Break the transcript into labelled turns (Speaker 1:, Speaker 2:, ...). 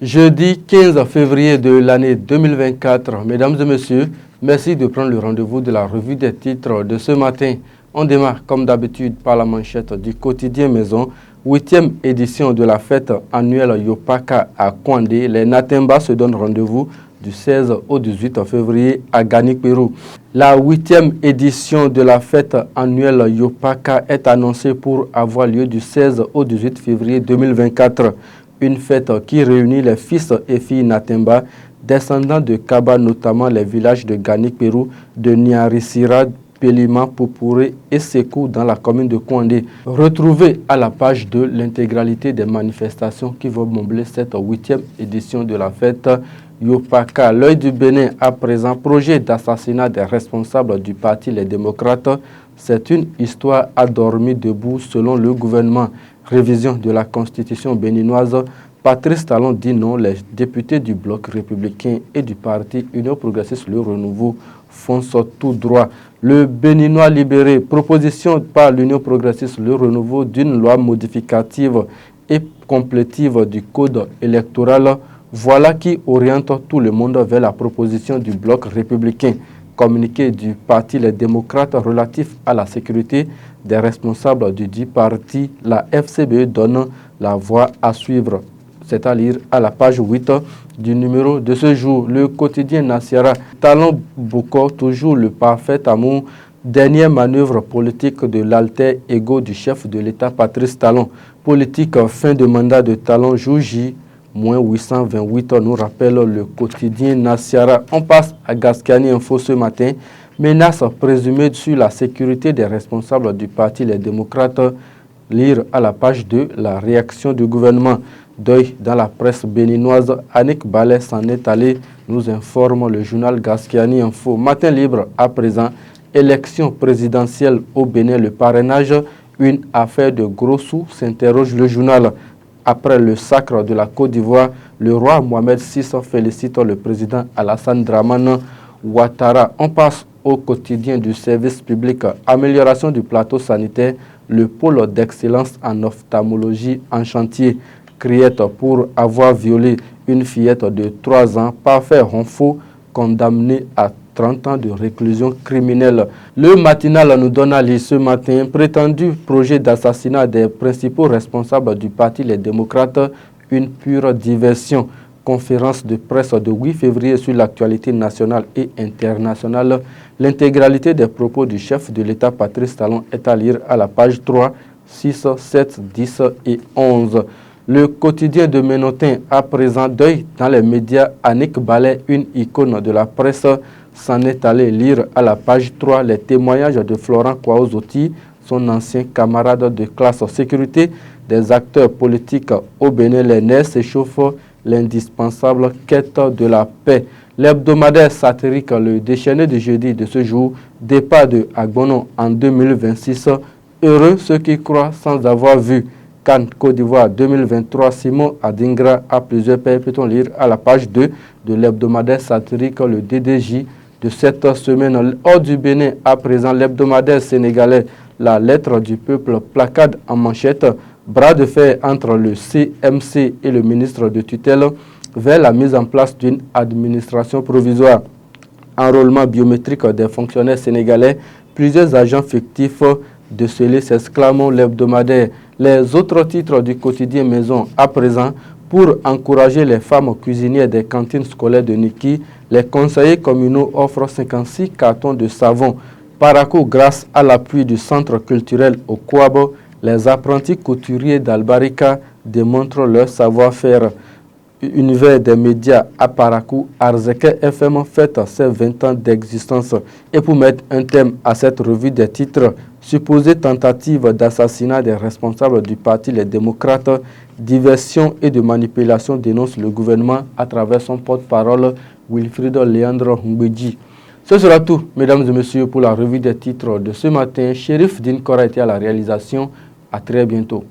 Speaker 1: Jeudi 15 février de l'année 2024. Mesdames et messieurs, merci de prendre le rendez-vous de la revue des titres de ce matin. On démarre comme d'habitude par la manchette du quotidien Maison. 8e édition de la fête annuelle Yopaka à Kouandé. Les Natemba se donnent rendez-vous du 16 au 18 février à Ganikpérou. La 8e édition de la fête annuelle Yopaka est annoncée pour avoir lieu du 16 au 18 février 2024. Une fête qui réunit les fils et filles Natemba, descendants de Kaba, notamment les villages de Ganikpérou, de Niarisira, Pelima, Poupouré et Sekou dans la commune de Kouandé. Retrouvez à la page 2 l'intégralité des manifestations qui vont meubler cette 8e édition de la fête Yopaka. L'œil du Bénin à présent, projet d'assassinat des responsables du parti Les Démocrates. C'est une histoire endormie debout selon le gouvernement. Révision de la constitution béninoise. Patrice Talon dit non. Les députés du bloc républicain et du parti Union progressiste Le Renouveau foncent tout droit. Le Béninois libéré, proposition par l'Union progressiste Le Renouveau d'une loi modificative et complétive du code électoral. Voilà qui oriente tout le monde vers la proposition du bloc républicain. Communiqué du parti Les Démocrates relatif à la sécurité des responsables du dit parti, la FCBE donne la voie à suivre. C'est à lire à la page 8 du numéro de ce jour. Le quotidien Nassiara, Talon Boko, toujours le parfait amour. Dernière manœuvre politique de l'alter ego du chef de l'État Patrice Talon. Politique fin de mandat de Talon, jour J. Moins 828, nous rappelle le quotidien Nassiara. On passe à Gaskiani Info ce matin. Menace présumée sur la sécurité des responsables du parti Les Démocrates. Lire à la page 2 la réaction du gouvernement. Deuil dans la presse béninoise. Annick Ballet s'en est allé, nous informe le journal Gaskiani Info. Matin libre à présent. Élection présidentielle au Bénin, le parrainage. Une affaire de gros sous, s'interroge le journal. Après le sacre de la Côte d'Ivoire, le roi Mohamed VI félicite le président Alassane Dramane Ouattara. On passe au quotidien du service public. Amélioration du plateau sanitaire, le pôle d'excellence en ophtalmologie en chantier. Criette pour avoir violé une fillette de 3 ans, parfait ronfaux, condamné à 30 ans de réclusion criminelle. Le matinal nous donne à lire ce matin, prétendu projet d'assassinat des principaux responsables du parti Les Démocrates, une pure diversion. Conférence de presse de 8 février sur l'actualité nationale et internationale. L'intégralité des propos du chef de l'État Patrice Talon est à lire à la page 3, 6, 7, 10 et 11. Le quotidien de Ménotin à présent deuil dans les médias. Annick Ballet, une icône de la presse, s'en est allé lire à la page 3 les témoignages de Florent Kwaozoti, son ancien camarade de classe sécurité des acteurs politiques au Bénin. Les nerfs s'échauffent, l'indispensable quête de la paix. L'hebdomadaire satirique Le Déchaîné de jeudi de ce jour, départ de Agbonon en 2026. Heureux ceux qui croient sans avoir vu. Cannes, Côte d'Ivoire 2023, Simon Adingra a plusieurs paires, peut-on lire à la page 2 de l'hebdomadaire satirique Le DDJ de cette semaine. Hors du Bénin, à présent, l'hebdomadaire sénégalais La Lettre du Peuple, placade en manchette, bras de fer entre le CMC et le ministre de tutelle vers la mise en place d'une administration provisoire. Enrôlement biométrique des fonctionnaires sénégalais, plusieurs agents fictifs décelés, s'exclame l'hebdomadaire. Les autres titres du quotidien Maison à présent, pour encourager les femmes cuisinières des cantines scolaires de Niki, les conseillers communaux offrent 56 cartons de savon. Parakou, grâce à l'appui du centre culturel au Kouabo, les apprentis couturiers d'Albarika démontrent leur savoir-faire. Univers des médias à Parakou, Arzeke FM fête ses 20 ans d'existence. Et pour mettre un thème à cette revue des titres, supposée tentative d'assassinat des responsables du parti Les Démocrates, diversion et de manipulation dénonce le gouvernement à travers son porte-parole Wilfried Léandre Mbedji. Ce sera tout, mesdames et messieurs, pour la revue des titres de ce matin. Chérif Dinkora était à la réalisation. À très bientôt.